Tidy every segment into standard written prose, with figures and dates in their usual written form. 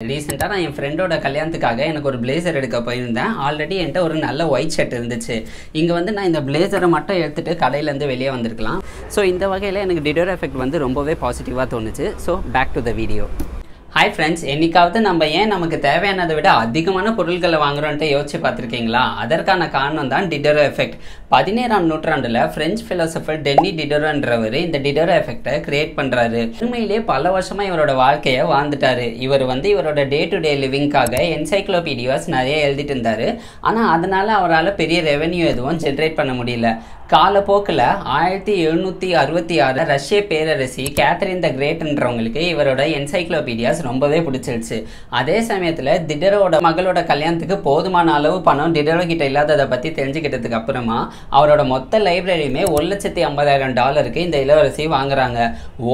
ரீசெண்டாக நான் என் ஃப்ரெண்டோட கல்யாணத்துக்காக எனக்கு ஒரு பிளேசர் எடுக்க போயிருந்தேன். ஆல்ரெடி என்கிட்ட ஒரு நல்ல ஒயிட் ஷர்ட் இருந்துச்சு. இங்கே வந்து நான் இந்த பிளேசரை மட்டும் எடுத்துகிட்டு கடையிலேருந்து வெளியே வந்திருக்கலாம். ஸோ இந்த வகையில் எனக்கு டிடோர் எஃபெக்ட் வந்து ரொம்பவே பாசிட்டிவாக தோணுச்சு. So back to the video. Hi friends, என்னைக்காவது நம்ம ஏன் நமக்கு தேவையானதை விட அதிகமான பொருட்களை வாங்குறோன்ட்டு யோசிச்சு பார்த்துருக்கீங்களா? அதற்கான காரணம் தான் டிடோர் எஃபெக்ட். 17ஆம் நூற்றாண்டில் பிரெஞ்சு ஃபிலாசபர் டென்னி டிடரோன்றவர் இந்த டிடோர் எஃபெக்டை கிரியேட் பண்ணுறாரு. உண்மையிலேயே பல வருஷமாக இவரோட வாழ்க்கையை வாழ்ந்துட்டாரு. இவர் வந்து இவரோட டே டு டே லிவிங்காக என்சைக்ளோபீடியாஸ் நிறைய எழுதிட்டு இருந்தார். ஆனால் அதனால் அவரால் பெரிய ரெவென்யூ எதுவும் ஜென்ரேட் பண்ண முடியல. காலப்போக்கில் 1766 ரஷ்ய பேரரசி கேத்தரின் த கிரேட்ன்றவங்களுக்கு இவரோட என்சைக்ளோபீடியாஸ் ரொம்பவே பிடிச்சிருச்சு. அதே சமயத்தில் டிடரோட மகளோட கல்யாணத்துக்கு போதுமான அளவு பணம் டிடரோ கிட்ட இல்லாததை பற்றி தெரிஞ்சுக்கிட்டதுக்கு அப்புறமா அவரோட மொத்த லைப்ரரியுமே $1,50,000 இந்த இளவரசி வாங்குறாங்க.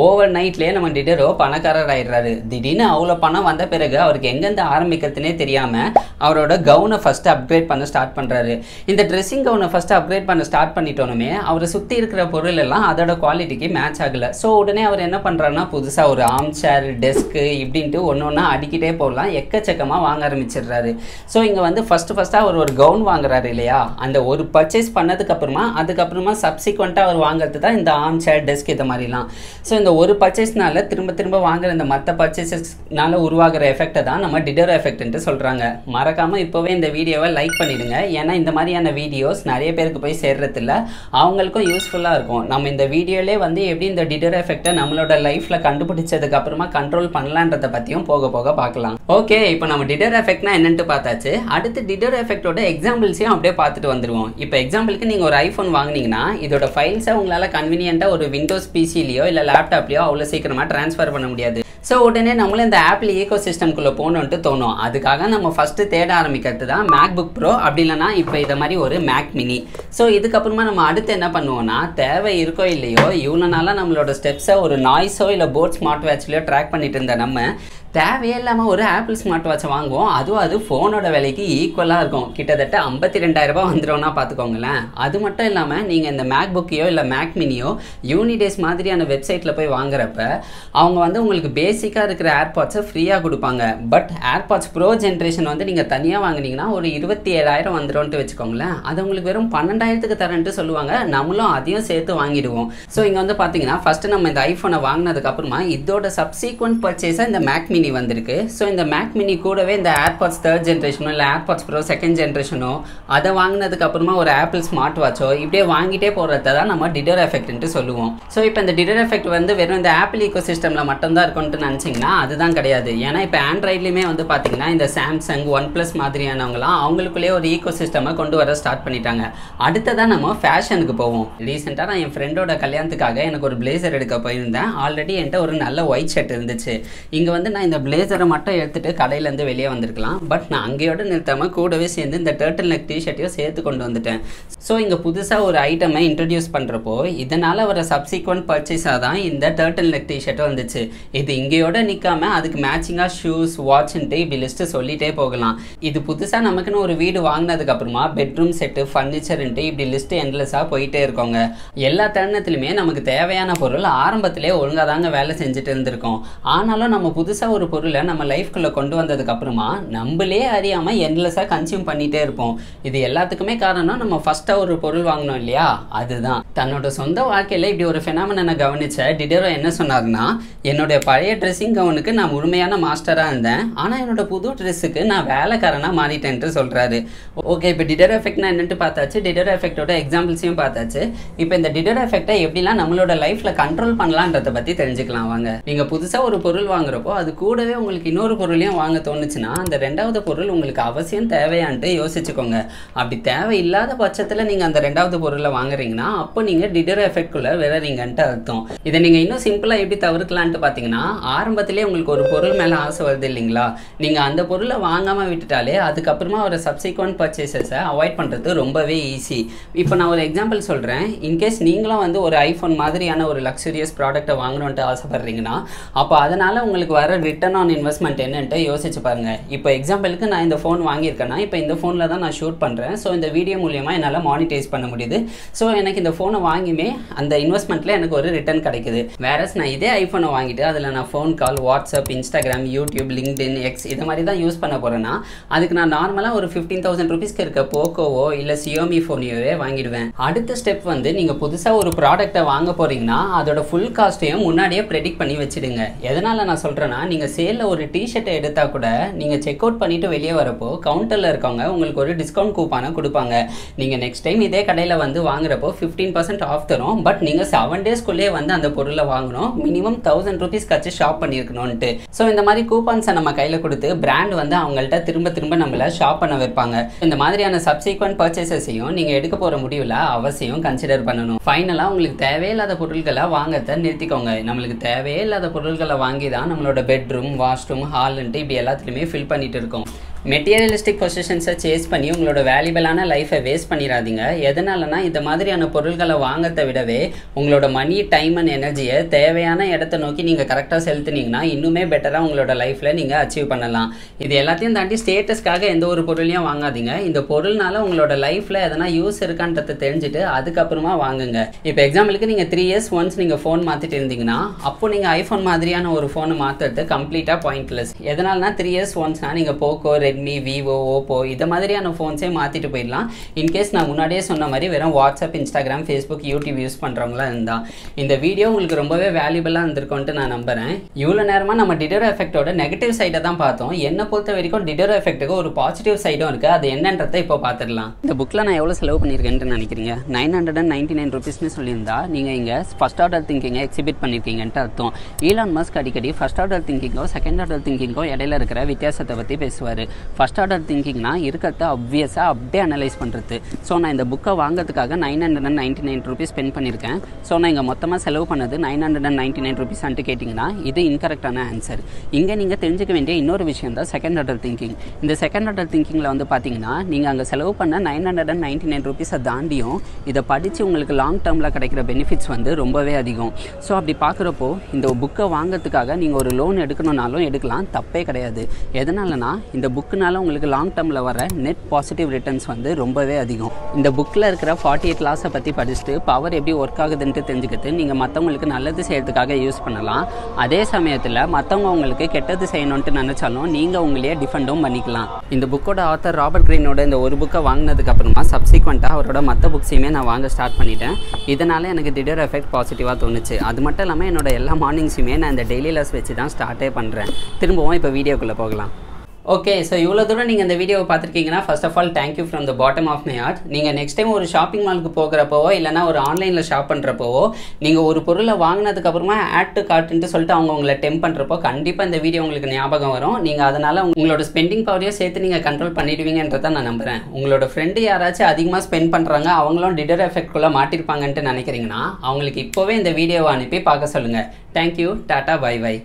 ஓவர் நைட்லேயே நம்ம டிடரோ பணக்காரர் ஆயிடுறாரு. திடீர்னு அவ்வளோ பணம் வந்த பிறகு அவருக்கு எங்கேருந்து ஆரம்பிக்கிறதுனே தெரியாமல் அவரோட கவுனை ஃபஸ்ட்டு அப்கிரேட் பண்ண ஸ்டார்ட் பண்ணுறாரு. இந்த ட்ரெஸ்ஸிங் கவுனை ஃபஸ்ட்டு அப்கிரேட் பண்ண ஸ்டார்ட் பண்ணிட்டோம். அவரை சுற்றி இருக்கிற பொருள் எல்லாம் அதோட குவாலிட்டிக்கு மேட்ச் ஆகலை. ஸோ உடனே அவர் என்ன பண்ணுறாருன்னா புதுசாக ஒரு ஆர்ம் சேர், டெஸ்க்கு இப்படின்ட்டு ஒன்று ஒன்றா அடிக்கிட்டே போகலாம் எக்கச்சக்கமாக வாங்க ஆரம்பிச்சிடுறாரு. ஸோ இங்கே வந்து ஃபஸ்ட்டாக அவர் ஒரு கவுன் வாங்குறாரு இல்லையா? அந்த ஒரு பர்ச்சேஸ் அதுக்கப்புறமா சப்சிக்வெண்ட்டாக அவர் வாங்குறது தான் இந்த ஆர்ம் சேர், டெஸ்க் இது மாதிரிலாம். ஸோ இந்த ஒரு பர்ச்சேஸ்னால திரும்ப வாங்குற இந்த மற்ற பர்ச்சேசஸ்னால உருவாகிற எஃபெக்டை தான் நம்ம டிடோர் எஃபெக்ட்ன்ட்டு சொல்கிறாங்க. மறக்காமல் இப்போவே இந்த வீடியோவை லைக் பண்ணிடுங்க. ஏன்னா இந்த மாதிரியான வீடியோஸ் நிறைய பேருக்கு போய் சேர்றதில்ல, அவங்களுக்கும் யூஸ்ஃபுல்லாக இருக்கும். நம்ம இந்த வீடியோலே வந்து எப்படி இந்த டிடோர் எஃபெக்டை நம்மளோட லைஃப்பில் கண்டுபிடிச்சதுக்கு அப்புறமா கண்ட்ரோல் பண்ணலான்றதை பற்றியும் போக பார்க்கலாம். ஓகே, இப்போ நம்ம டிடோர் எஃபெக்ட்னா என்னன்ட்டு பார்த்தாச்சு. அடுத்து டிடோர் எஃபெக்டோட எக்ஸாம்பிள்ஸையும் அப்படியே பார்த்துட்டு வந்துடுவோம். இப்போ எக்ஸாம்பிளுக்கு நீங்கள் ஒரு ஐஃபோன் வாங்கினீங்கன்னா இதோட ஃபைல்ஸை உங்களால் கன்வீனியண்ட்டாக ஒரு விண்டோஸ் பிசிலையோ இல்லை லேப்டாப்லையோ அவ்வளோ சீக்கிரமாக ட்ரான்ஸ்ஃபர் பண்ண முடியாது. ஸோ உடனே நம்மளும் இந்த ஆப்பிள் ஈகோ சிஸ்டம்குள்ளே போகணுன்ட்டு தோணும். அதுக்காக நம்ம ஃபஸ்ட்டு தேட ஆரம்பிக்கிறது தான் மேக்புக் ப்ரோ, அப்படி இல்லைனா இப்போ இதை மாதிரி ஒரு மேக் மினி. ஸோ இதுக்கப்புறமா நம்ம அடுத்து என்ன பண்ணுவோம்னா, தேவை இருக்கோ இல்லையோ இவ்வளோ நாளாக நம்மளோட ஸ்டெப்ஸை ஒரு நாய்ஸோ இல்லை போட் ஸ்மார்ட் வாட்ச்லையோ ட்ராக் பண்ணிட்டு இருந்த நம்ம தேவையே இல்லாமல் ஒரு ஆப்பிள் ஸ்மார்ட் வாட்சை வாங்குவோம். அது ஃபோனோட விலைக்கு ஈக்குவலாக இருக்கும். கிட்டத்தட்ட 52,000 வந்துடும்னா பார்த்துக்கோங்களேன். அது மட்டும் இல்லாமல் நீங்கள் இந்த மேக் புக்கையோ இல்லை மேக் மினியோ யூனிடேஸ் மாதிரியான வெப்சைட்டில் போய் வாங்குறப்ப அவங்க வந்து உங்களுக்கு பேசிக்காக இருக்கிற ஏர்பாட்ஸை ஃப்ரீயாக கொடுப்பாங்க. பட் ஏர்பாட்ஸ் ப்ரோ ஜென்ரேஷன் வந்து நீங்கள் தனியாக வாங்கினீங்கன்னா ஒரு 27,000 வந்துடும்ட்டு வச்சுக்கோங்களேன். அது உங்களுக்கு வெறும் 12,000 தரேன்ட்டு சொல்லுவாங்க. நம்மளும் அதையும் சேர்த்து வாங்கிடுவோம். ஸோ இங்கே வந்து பார்த்தீங்கன்னா ஃபஸ்ட்டு நம்ம இந்த ஐஃபோனை வாங்கினதுக்கப்புறமா இதோட சப்சீக்வெண்ட் பர்ச்சேஸாக இந்த மேக் மினி வந்திருக்கு. ஸோ இந்த மேக் மினி கூடவே இந்த ஏர்பாட்ஸ் 3rd ஜென்ரேஷனோ இல்லை ஏர்பாட்ஸ் ப்ரோ 2nd ஜென்ரேஷனோ அதை வாங்கினதுக்கு அப்புறமா ஒரு ஆப்பிள் ஸ்மார்ட் வாட்சோ இப்படியே வாங்கிட்டே போகிறத தான் நம்ம டிடோர் எஃபெக்ட்ன்ட்டு சொல்லுவோம். ஸோ இப்போ இந்த டிடோர் எஃபெக்ட் வந்து வெறும் இந்த ஆப்பிள் ஈகோ சிஸ்டமில் மட்டும்தான் இருக்கும்னு நினச்சிங்கன்னா அதுதான் கிடையாது. ஏன்னா இப்போ ஆண்ட்ராய்ட்லேயுமே வந்து பார்த்தீங்கன்னா இந்த சாம்சங், ஒன் ப்ளஸ் மாதிரியானவங்களாம் அவங்களுக்குள்ளேயே ஒரு ஈகோ சிஸ்டமை கொண்டு வர ஸ்டார்ட் பண்ணிட்டாங்க. அடுத்ததான் நம்ம ஃபேஷனுக்கு போவோம். ரீசெண்டாக நான் என் ஃப்ரெண்டோட கல்யாணத்துக்காக எனக்கு ஒரு பிளேசர் எடுக்க போயிருந்தேன். ஆல்ரெடி என்கிட்ட ஒரு நல்ல ஒயிட் ஷர்ட் இருந்துச்சு. இங்கே வந்து நான் இந்த பிளேசரை மட்டும் எடுத்துகிட்டு கடையிலேருந்து வெளியே வந்திருக்கலாம். பட் நான் அங்கேயோட நிறுத்தாமல் கூடவே சேர்ந்து இந்த டர்ட்டில் நெக் டிஷர்ட்டையும் சேர்த்து கொண்டு வந்துட்டேன். ஸோ இங்கே புதுசாக ஒரு ஐட்டமை இன்ட்ரடியூஸ் பண்ணுறப்போ இதனால் வர சப்சிக்வெண்ட் பர்ச்சேஸாக தான் இந்த டர்ட்டில் நெக் டிஷர்ட்டும் வந்துச்சு. இது இங்கேயோட நிற்காம அதுக்கு மேட்சிங்காக ஷூஸ், வாட்ச்ன்ட்டு இப்படி லிஸ்ட்டு சொல்லிகிட்டே போகலாம். இது புதுசாக நமக்குன்னு ஒரு வீடு வாங்கினதுக்கப்புறமா பெட்ரூம் செட்டு, ஃபர்னிச்சர்ன்ட்டு இப்படி லிஸ்ட்டு எண்ட்லெஸ்ஸாக போயிட்டே இருக்கோங்க. எல்லா தருணத்துலையுமே நமக்கு தேவையான பொருள் ஆரம்பத்திலே ஒழுங்காக தாங்க வேலை செஞ்சுட்டு இருந்திருக்கோம். ஆனாலும் நம்ம புதுசாக ஒரு பொருளை நம்ம லைஃப்குள்ளே கொண்டு வந்ததுக்கு அப்புறமா நம்மளே அறியாமல் எண்ட்லெஸ்ஸாக கன்சியூம் பண்ணிகிட்டே இருப்போம். இது எல்லாத்துக்குமே காரணம் நம்ம ஃபஸ்ட்டாக ஒரு பொருள் வாங்கினோம் இல்லையா, அதுதான். தன்னோட சொந்த வாழ்க்கையில் இப்படி ஒரு ஃபெனாமினை கவனிச்ச டிடோரோ என்ன சொன்னார்னா, என்னுடைய பழைய ட்ரெஸ்ஸிங் கவுனுக்கு நான் முழுமையான மாஸ்டராக இருந்தேன், ஆனால் என்னோட புது ட்ரெஸ்ஸுக்கு நான் வேலைக்காரனாக மாறிட்டேன்ட்டு சொல்கிறாரு. ஓகே, இப்போ டிடோர் எஃபெக்ட்னா என்னட்டு பார்த்தாச்சு, டிடோர் எஃபெக்டோட எக்ஸாம்பிள்ஸையும் பார்த்தாச்சு. இப்போ இந்த டிடோர் எஃபெக்டை எப்படிலாம் நம்மளோட லைஃப்பில் கண்ட்ரோல் பண்ணலான்றதை பற்றி தெரிஞ்சுக்கலாம் வாங்க. நீங்கள் புதுசாக ஒரு பொருள் வாங்குறப்போ அது கூடவே உங்களுக்கு இன்னொரு பொருளையும் வாங்க தோணுச்சுன்னா அந்த ரெண்டாவது பொருள் உங்களுக்கு அவசியம் தேவையான்ட்டு யோசிச்சுக்கோங்க. அப்படி தேவையில்லாத பட்சத்தில் நீங்கள் அந்த ரெண்டாவது பொருளை வாங்குறீங்கன்னா அப்போ நீங்கள் டிடோர் எஃபெக்ட்குள்ளே விளைறீங்கன்ட்டு அர்த்தம். இதை நீங்கள் இன்னும் சிம்பிளாக எப்படி தவிர்க்கலான்ட்டு பார்த்தீங்கன்னா, ஆரம்பத்திலே உங்களுக்கு ஒரு பொருள் மேலே ஆசை வருது இல்லைங்களா, நீங்கள் அந்த பொருளை வாங்காமல் விட்டுட்டாலே அதுக்கப்புறமா ஒரு சப்சிக்வெண்ட் பர்ச்சேசஸை அவாய்ட் பண்ணுறது ரொம்பவே ஈஸி. இப்போ நான் ஒரு எக்ஸாம்பிள் சொல்கிறேன். இன்கேஸ் நீங்களும் வந்து ஒரு ஐஃபோன் மாதிரியான ஒரு லக்ஸுரியஸ் ப்ராடக்ட்டை வாங்கணுன்ட்டு ஆசைப்படுறீங்கன்னா அப்போ அதனால் உங்களுக்கு வர ரிட்டர்ன் ஆன் இன்வெஸ்ட்மெண்ட் என்னன்ட்டு யோசிச்சு பாருங்க. இப்போ எக்ஸாம்பிளுக்கு நான் இந்த ஃபோன் வாங்கியிருக்கேன்னா இப்போ இந்த ஃபோனில் தான் நான் ஷூட் பண்ணுறேன். ஸோ இந்த வீடியோ மூலியமாக என்னால் மானிட்டைஸ் பண்ண முடியுது. ஸோ எனக்கு இந்த ஃபோனை வாங்கியுமே அந்த இன்வெஸ்ட்மெண்ட்டில் எனக்கு ஒரு ரிட்டர்ன் கிடைக்குது. வேறஸ் நான் இதே ஐஃபோனை வாங்கிட்டு அதில் நான் phone call, WhatsApp, Instagram, YouTube, LinkedIn, X இது மாதிரி தான் யூஸ் பண்ண போகிறேன்னா அதுக்கு நான் நார்மலாக ஒரு 15,000 ருபீஸ்க்கு இருக்க போக்கோவோ இல்லை சியோமி ஃபோனையோவே வாங்கிடுவேன். அடுத்த ஸ்டெப் வந்து நீங்கள் புதுசாக ஒரு ப்ராடக்ட்டை வாங்க போகிறீங்கன்னா அதோட ஃபுல் காஸ்ட்டையும் முன்னாடியே ப்ரெடிக்ட் பண்ணி வச்சுடுங்க. எதனால் நான் சொல்கிறேன்னா, நீங்கள் சேலில் ஒரு டிஷர்ட்டை எடுத்தால் கூட நீங்கள் செக் அவுட் பண்ணிவிட்டு வெளியே வரப்போ கவுண்டரில் இருக்கவங்க உங்களுக்கு ஒரு டிஸ்கவுண்ட் கூப்பானை கொடுப்பாங்க. நீங்கள் நெக்ஸ்ட் டைம் இதே கடையில் வந்து வாங்குறப்போ 15% ஆஃப் தரும். பட் நீங்கள் 7 டேஸ்க்குள்ளேயே வந்து அந்த பொருளை வாங்கணும். மினிமம் 1000 ருபீஸ் கச்சு ஷாப் பண்ணியிருக்கணும்ட்டு. ஸோ இந்த மாதிரி கூப்பான்ஸை நம்ம கையில் கொடுத்து பிராண்ட் வந்து அவங்கள்ட்ட திரும்ப திரும்ப நம்மளை ஷாப் பண்ண வைப்பாங்க. இந்த மாதிரியான சப்சீக்வெண்ட் பர்ச்சேசஸையும் நீங்கள் எடுக்க போகிற முடிவில் அவசியம் கன்சிடர் பண்ணணும். ஃபைனலாக உங்களுக்கு தேவையில்லாத பொருட்களை வாங்கத்தை நிறுத்திக்கோங்க. நம்மளுக்கு தேவையே இல்லாத பொருட்களை வாங்கி தான் நம்மளோட பெட்ரூம், வாஷ்ரூம், ஹால்ன்ட்டு இப்படி எல்லாத்துலேயுமே ஃபில் பண்ணிட்டு இருக்கோம். மெட்டீரியலிஸ்டிக் பொசிஷன்ஸை சேஸ் பண்ணி உங்களோட வேல்யூபிளான லைஃபை வேஸ்ட் பண்ணிடாதீங்க. எதனாலனா இந்த மாதிரியான பொருட்களை வாங்கத்தை விடவே உங்களோட மணி, டைம் அண்ட் எனர்ஜியை தேவையான இடத்த நோக்கி நீங்கள் கரெக்டாக செலுத்துனீங்கன்னா இன்னுமே பெட்டராக உங்களோட லைஃப்பில் நீங்கள் அச்சீவ் பண்ணலாம். இது எல்லாத்தையும் தாண்டி ஸ்டேட்டஸ்க்காக எந்த ஒரு பொருளையும் வாங்காதீங்க. இந்த பொருள்னால உங்களோட லைஃப்பில் எதனா யூஸ் இருக்கான்றதை தெரிஞ்சுட்டு அதுக்கப்புறமா வாங்குங்க. இப்போ எக்ஸாம்பிளுக்கு நீங்கள் 3 years ஒன்ஸ் நீங்கள் ஃபோன் மாற்றிட்டு இருந்தீங்கன்னா அப்போ நீங்கள் ஐஃபோன் மாதிரியான ஒரு ஃபோனை மாற்றுறது கம்ப்ளீட்டாக பாயிண்ட்லெஸ். எதனால்னா 3 years ஒன்ஸ்னால் நீங்கள் போக்கோ, ரெட்மி, விவோ, ஓப்போ இதை மாதிரியான ஃபோன்ஸே மாற்றிட்டு போயிடலாம். இன்கேஸ் நான் முன்னாடியே சொன்ன மாதிரி வெறும் WhatsApp, Instagram, Facebook, YouTube use பண்ணுறவங்களா இருந்தால் இந்த வீடியோ உங்களுக்கு ரொம்பவே வேல்யூபிளாக இருந்திருக்கும்ட்டு நான் நம்புகிறேன். இவ்வளோ நேரமாக நம்ம டிடோரோ எஃபெக்டோட நெகட்டிவ் சைடை தான் பார்த்தோம். என்னை பொறுத்த வரைக்கும் டிடோரோ எஃபெக்ட்டுக்கு ஒரு பாசிட்டிவ் சைடும் இருக்குது. அது என்னன்றதை இப்போ பார்த்துடலாம். இந்த புக்கில் நான் எவ்வளோ செலவு பண்ணியிருக்கேன்னு நினைக்கிறீங்க? 999 ருபீஸ்னு சொல்லியிருந்தா நீங்கள் இங்கே ஃபர்ஸ்ட் ஆர்டர் திங்கிங்கை எக்ஸிபிட் பண்ணியிருக்கீங்கன்ட்டு அர்த்தம். ஈலான் மஸ்க் அடிக்கடி ஃபர்ஸ்ட் ஆர்டர் திங்கிங்கோ செகண்ட் ஆர்டர் திங்கிங்கோ இடையில இருக்கிற வித்தியாசத்தை பற்றி பேசுவார். ஃபர்ஸ்ட் ஆர்டர் திங்கிங்னா இருக்கிறத அப்வியஸாக அப்படியே அனலைஸ் பண்ணுறது. ஸோ நான் இந்த புக்கை வாங்கிறதுக்காக 999 ருபீஸ் ஸ்பெண்ட் பண்ணியிருக்கேன். ஸோ நான் இங்கே மொத்தமாக செலவு பண்ணது 999 ருபீஸ் அன்ட்டு கேட்டிங்கன்னா இது இன்கரெக்டான ஆன்சர். இங்கே நீங்கள் தெரிஞ்சுக்க வேண்டிய இன்னொரு விஷயம் தான் செகண்ட் ஆர்டர் திங்கிங். இந்த செகண்ட் ஆர்டர் திங்கிங்கில் வந்து பார்த்தீங்கன்னா நீங்கள் அங்கே செலவு பண்ண 999 ருபீஸை தாண்டியும் இதை படித்து உங்களுக்கு லாங் டேர்மில் கிடைக்கிற பெனிஃபிட்ஸ் வந்து ரொம்பவே அதிகம். ஸோ அப்படி பார்க்குறப்போ இந்த புக்கை வாங்கிறதுக்காக நீங்கள் ஒரு லோன் எடுக்கணுன்னாலும் எடுக்கலாம், தப்பே கிடையாது. எதனாலனா இந்த புக்குனால உங்களுக்கு லாங் டேர்மில் வர நெட் பாசிட்டிவ் ரிட்டர்ன்ஸ் வந்து ரொம்பவே அதிகம். இந்த புக்கில் இருக்கிற 48 லாஸை பற்றி படிச்சுட்டு பவர் எப்படி ஒர்க் ஆகுதுன்ட்டு தெரிஞ்சுக்கிட்டு நீங்கள் மற்றவங்களுக்கு நல்லது செய்யறதுக்காக யூஸ் பண்ணலாம். அதே சமயத்தில் மற்றவங்க உங்களுக்கு கெட்டது செய்யணும்ட்டு நினச்சாலும் நீங்கள் உங்களையே டிஃபெண்டும் பண்ணிக்கலாம். இந்த புக்கோட ஆத்தர் ராபர்ட் கிரீனோட இந்த ஒரு புக்கை வாங்கினதுக்கு அப்புறமா சப்சிக்வெண்ட்டாக அவரோட மற்ற புக்ஸையுமே நான் வாங்க ஸ்டார்ட் பண்ணிட்டேன். இதனால் எனக்கு டிடோரோ எஃபெக்ட் பாசிட்டிவாக தோணுச்சு. அது மட்டும் இல்லாமல் என்னோட எல்லா மார்னிங்ஸுமே நான் இந்த டெய்லி லைஃப் வச்சு தான் ஸ்டார்ட்டே பண்ணுறேன். திரும்பவும் இப்போ வீடியோக்குள்ளே போகலாம். ஓகே, ஸோ இவ்வளோ தூரம் நீங்கள் இந்த வீடியோவை பார்த்துருக்கீங்கன்னா first of all thank you from the bottom of my heart. நீங்கள் நெக்ஸ்ட் டைம் ஒரு ஷாப்பிங் மாலுக்கு போகிறப்போவோ இல்லைனா ஒரு ஆன்லைனில் ஷாப் பண்ணுறப்போவோ நீங்கள் ஒரு பொருளை வாங்கினதுக்கப்புறமா ஆட் டு கார்ட்டுன்ட்டு சொல்லிட்டு அவங்க உங்களை டெம்ப் பண்ணுறப்போ கண்டிப்பாக இந்த வீடியோ உங்களுக்கு ஞாபகம் வரும். நீங்கள் அதனால் உங்களோட ஸ்பெண்டிங் பவரையும் சேர்த்து நீங்கள் கண்ட்ரோல் பண்ணிடுவீங்கன்றதை நான் நம்புகிறேன். உங்களோட ஃப்ரெண்டு யாராச்சும் அதிகமாக ஸ்பெண்ட் பண்ணுறாங்க, அவங்களும் டிடோரோ எஃபெக்ட்குள்ளே மாட்டிருப்பாங்கன்ட்டு நினைக்கிறீங்கன்னா அவங்களுக்கு இப்போவே இந்த வீடியோவை அனுப்பி பார்க்க சொல்லுங்கள். Thank you, tata, bye by.